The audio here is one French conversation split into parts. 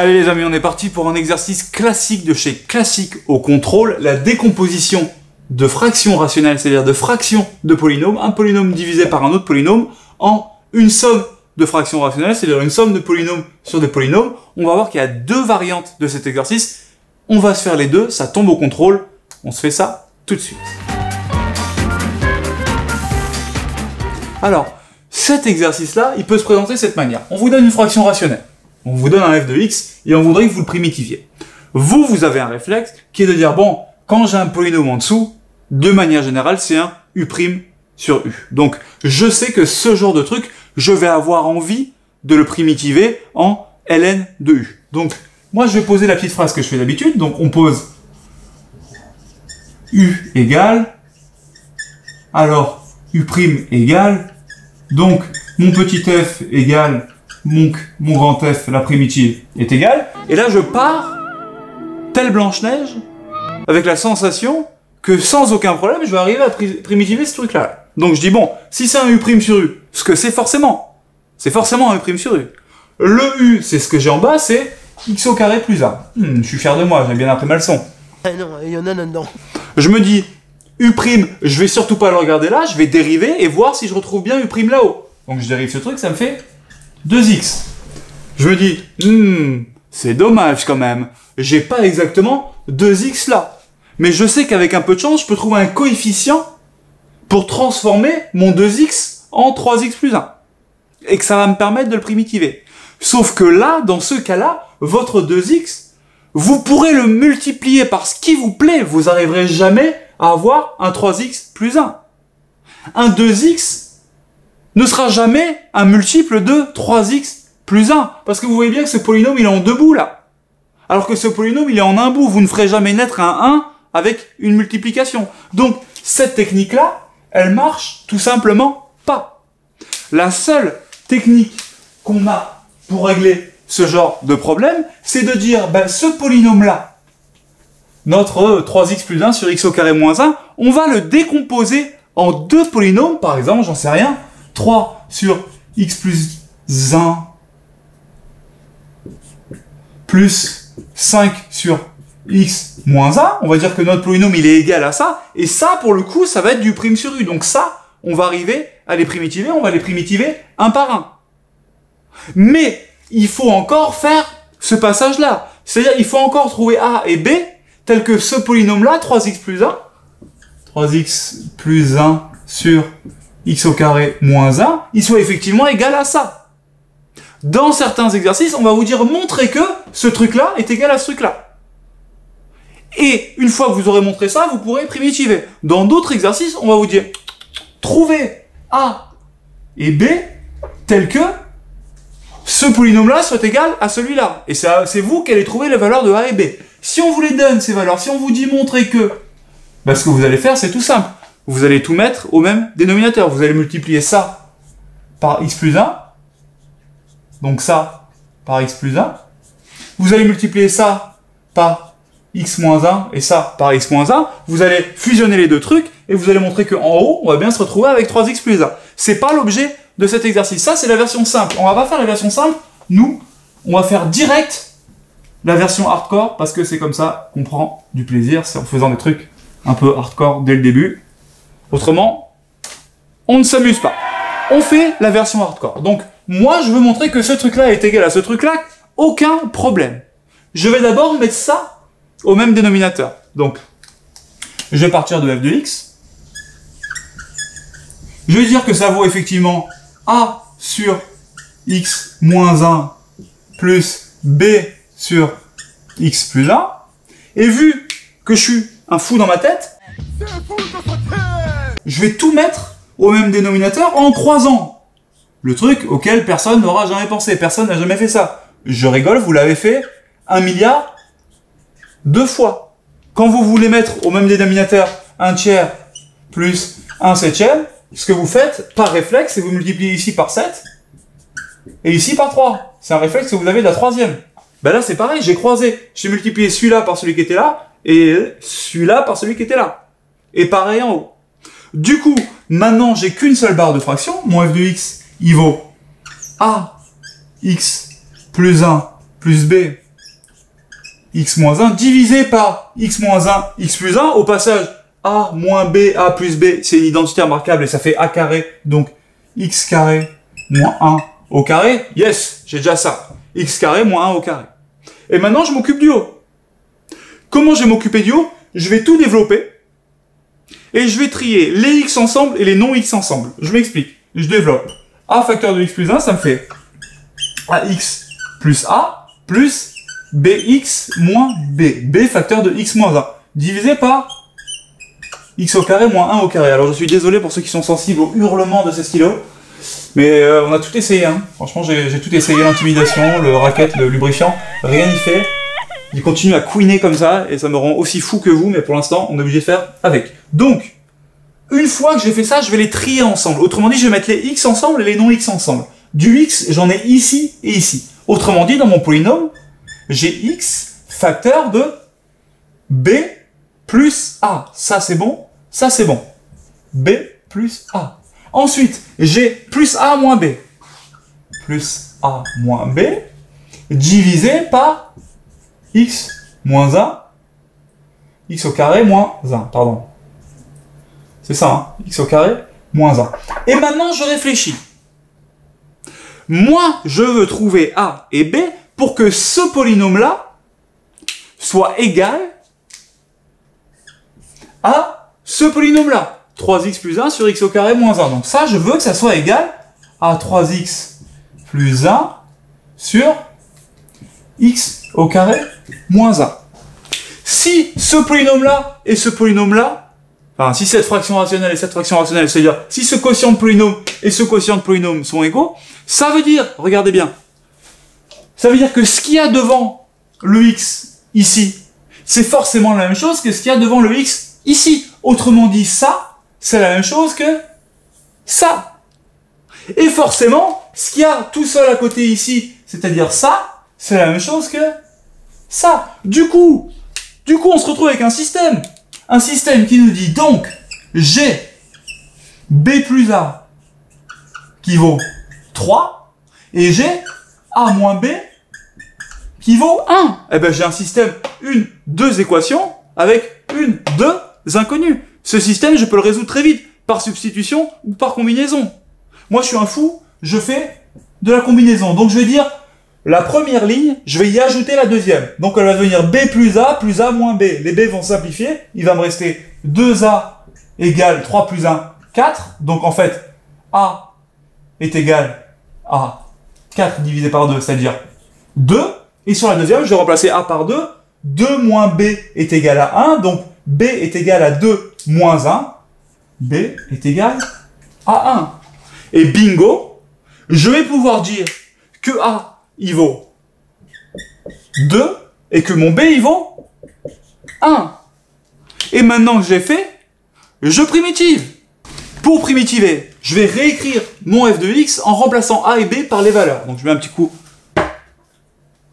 Allez les amis, on est parti pour un exercice classique de chez Classique au contrôle, la décomposition de fractions rationnelles, c'est-à-dire de fractions de polynômes, un polynôme divisé par un autre polynôme, en une somme de fractions rationnelles, c'est-à-dire une somme de polynômes sur des polynômes. On va voir qu'il y a deux variantes de cet exercice. On va se faire les deux, ça tombe au contrôle. On se fait ça tout de suite. Alors, cet exercice-là, il peut se présenter de cette manière. On vous donne une fraction rationnelle. On vous donne un f de x et on voudrait que vous le primitiviez. Vous avez un réflexe qui est de dire, bon, quand j'ai un polynôme en dessous, de manière générale, c'est un u' sur u. Donc, je sais que ce genre de truc, je vais avoir envie de le primitiver en ln de u. Donc, moi, je vais poser la petite phrase que je fais d'habitude. Donc, on pose u égale, alors u' égale, donc mon petit f égale mon grand f, la primitive, est égale. Et là, je pars, telle Blanche-Neige, avec la sensation que sans aucun problème, je vais arriver à primitiver ce truc-là. Donc je dis, bon, si c'est un u' sur u, ce que c'est forcément un u' sur u. Le u, c'est ce que j'ai en bas, c'est x au carré plus 1. Je suis fier de moi, j'ai bien appris ma leçon. Ah non, il y en a là-dedans. Je me dis, u', je vais surtout pas le regarder là, je vais dériver et voir si je retrouve bien u' là-haut. Donc je dérive ce truc, ça me fait 2x. Je me dis, c'est dommage quand même, j'ai pas exactement 2x là. Mais je sais qu'avec un peu de chance, je peux trouver un coefficient pour transformer mon 2x en 3x plus 1. Et que ça va me permettre de le primitiver. Sauf que là, dans ce cas-là, votre 2x, vous pourrez le multiplier par ce qui vous plaît. Vous n'arriverez jamais à avoir un 3x plus 1. Un 2x ne sera jamais un multiple de 3x plus 1. Parce que vous voyez bien que ce polynôme, il est en deux bouts, là. Alors que ce polynôme, il est en un bout. Vous ne ferez jamais naître un 1 avec une multiplication. Donc, cette technique-là, elle marche tout simplement pas. La seule technique qu'on a pour régler ce genre de problème, c'est de dire, ben, ce polynôme-là, notre 3x plus 1 sur x au carré moins 1, on va le décomposer en deux polynômes, par exemple, j'en sais rien, 3 sur x plus 1 plus 5 sur x moins 1, on va dire que notre polynôme il est égal à ça, et ça pour le coup ça va être du prime sur u, donc ça on va arriver à les primitiver, on va les primitiver un par un. Mais il faut encore faire ce passage là, c'est-à-dire il faut encore trouver a et b tel que ce polynôme là, 3x plus 1 sur x au carré moins 1, il soit effectivement égal à ça. Dans certains exercices, on va vous dire montrer que ce truc-là est égal à ce truc-là. Et une fois que vous aurez montré ça, vous pourrez primitiver. Dans d'autres exercices, on va vous dire trouvez a et b tel que ce polynôme-là soit égal à celui-là. Et c'est vous qui allez trouver les valeurs de a et b. Si on vous les donne, ces valeurs, si on vous dit montrer que, ben, ce que vous allez faire, c'est tout simple. Vous allez tout mettre au même dénominateur. Vous allez multiplier ça par x plus 1. Donc ça par x plus 1. Vous allez multiplier ça par x moins 1 et ça par x moins 1. Vous allez fusionner les deux trucs et vous allez montrer qu'en haut, on va bien se retrouver avec 3x plus 1. C'est pas l'objet de cet exercice. Ça, c'est la version simple. On va pas faire la version simple. Nous, on va faire direct la version hardcore parce que c'est comme ça qu'on prend du plaisir. C'est en faisant des trucs un peu hardcore dès le début. Autrement, on ne s'amuse pas. On fait la version hardcore. Donc, moi, je veux montrer que ce truc-là est égal à ce truc-là. Aucun problème. Je vais d'abord mettre ça au même dénominateur. Donc, je vais partir de f de x. Je vais dire que ça vaut effectivement a sur x moins 1 plus b sur x plus 1. Et vu que je suis un fou dans ma tête, je vais tout mettre au même dénominateur en croisant. Le truc auquel personne n'aura jamais pensé. Personne n'a jamais fait ça. Je rigole, vous l'avez fait 1 milliard de fois. Quand vous voulez mettre au même dénominateur 1 tiers plus 1 septième, ce que vous faites, par réflexe, c'est vous multipliez ici par 7 et ici par 3. C'est un réflexe que vous avez de la troisième. Ben là, c'est pareil, j'ai croisé. J'ai multiplié celui-là par celui qui était là et celui-là par celui qui était là. Et pareil en haut. Du coup, maintenant, j'ai qu'une seule barre de fraction. Mon f de x, il vaut a x plus 1 plus b x moins 1 divisé par x moins 1, x plus 1. Au passage, a moins b, a plus b, c'est une identité remarquable et ça fait a carré. Donc, x carré moins 1 au carré. Yes, j'ai déjà ça. X carré moins 1 au carré. Et maintenant, je m'occupe du haut. Comment je vais m'occuper du haut? Je vais tout développer. Et je vais trier les x ensemble et les non-x ensemble. Je m'explique. Je développe. A facteur de x plus 1, ça me fait ax plus a plus bx moins b. B facteur de x moins 1. Divisé par x au carré moins 1 au carré. Alors je suis désolé pour ceux qui sont sensibles au hurlement de ces stylos. Mais on a tout essayé. Hein. Franchement, j'ai tout essayé. L'intimidation, le racket, le lubrifiant. Rien n'y fait. Il continue à couiner comme ça. Et ça me rend aussi fou que vous. Mais pour l'instant, on est obligé de faire avec. Donc, une fois que j'ai fait ça, je vais les trier ensemble. Autrement dit, je vais mettre les x ensemble et les non-x ensemble. Du x, j'en ai ici et ici. Autrement dit, dans mon polynôme, j'ai x facteur de b plus a. Ça, c'est bon. Ça, c'est bon. b plus a. Ensuite, j'ai plus a moins b. Plus a moins b divisé par x moins 1. X au carré moins 1, pardon. C'est ça, hein, x au carré moins 1. Et maintenant, je réfléchis. Moi, je veux trouver a et b pour que ce polynôme-là soit égal à ce polynôme-là. 3x plus 1 sur x au carré moins 1. Donc ça, je veux que ça soit égal à 3x plus 1 sur x au carré moins 1. Si ce polynôme-là et ce polynôme-là, enfin, si cette fraction rationnelle et cette fraction rationnelle, c'est-à-dire si ce quotient de polynôme et ce quotient de polynôme sont égaux, ça veut dire, regardez bien, ça veut dire que ce qu'il y a devant le x ici, c'est forcément la même chose que ce qu'il y a devant le x ici. Autrement dit, ça, c'est la même chose que ça. Et forcément, ce qu'il y a tout seul à côté ici, c'est-à-dire ça, c'est la même chose que ça. Du coup, on se retrouve avec un système. Un système qui nous dit donc, j'ai b plus a qui vaut 3, et j'ai a moins b qui vaut 1. Eh ben, j'ai un système, deux équations, avec deux inconnues. Ce système, je peux le résoudre très vite, par substitution ou par combinaison. Moi, je suis un fou, je fais de la combinaison. Donc, je vais dire, la première ligne, je vais y ajouter la deuxième. Donc, elle va devenir b plus a moins b. Les b vont simplifier. Il va me rester 2a égale 3 plus 1, 4. Donc, en fait, a est égal à 4 divisé par 2, c'est-à-dire 2. Et sur la deuxième, je vais remplacer a par 2. 2 moins b est égal à 1. Donc, b est égal à 2 moins 1. b est égal à 1. Et bingo, je vais pouvoir dire que a, il vaut 2 et que mon b, il vaut 1. Et maintenant que j'ai fait, je primitive. Pour primitiver, je vais réécrire mon f de x en remplaçant a et b par les valeurs. Donc je mets un petit coup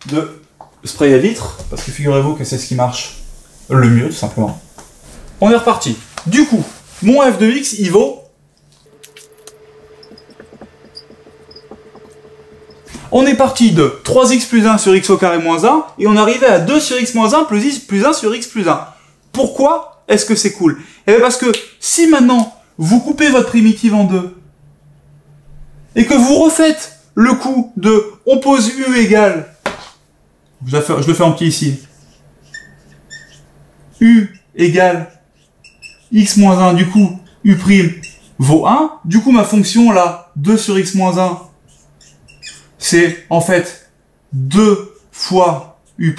de spray à vitre, parce que figurez-vous que c'est ce qui marche le mieux, tout simplement. On est reparti. Du coup, mon f de x, il vaut... On est parti de 3x plus 1 sur x au carré moins 1, et on arrivait à 2 sur x moins 1 plus 1 sur x plus 1. Pourquoi est-ce que c'est cool? Eh bien parce que si maintenant, vous coupez votre primitive en deux, et que vous refaites le coup de on pose u égale, je le fais en petit ici, u égale x moins 1, du coup, u' vaut 1, du coup ma fonction là, 2 sur x moins 1, c'est en fait 2 fois u'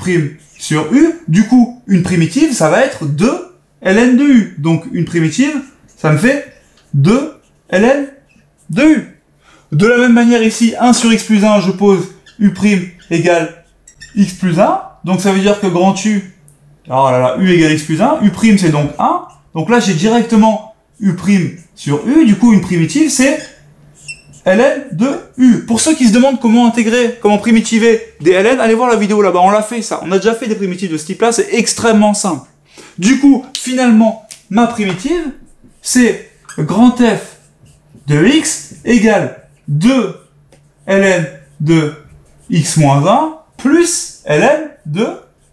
sur u, du coup une primitive ça va être 2 ln de u, donc une primitive ça me fait 2 ln de u. De la même manière ici, 1 sur x plus 1, je pose u' égale x plus 1, donc ça veut dire que grand u, alors là, u égale x plus 1, u' c'est donc 1, donc là j'ai directement u' sur u, du coup une primitive c'est ln de u. Pour ceux qui se demandent comment intégrer, comment primitiver des ln, allez voir la vidéo là-bas, on l'a fait ça, on a déjà fait des primitives de ce type-là, c'est extrêmement simple. Du coup, finalement, ma primitive, c'est grand f de x égale 2 ln de x moins 1 plus ln de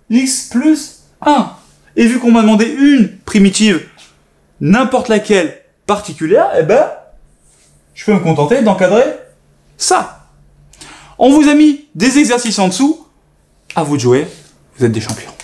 x plus 1. Et vu qu'on m'a demandé une primitive, n'importe laquelle particulière, eh ben, je peux me contenter d'encadrer ça. On vous a mis des exercices en dessous. À vous de jouer. Vous êtes des champions.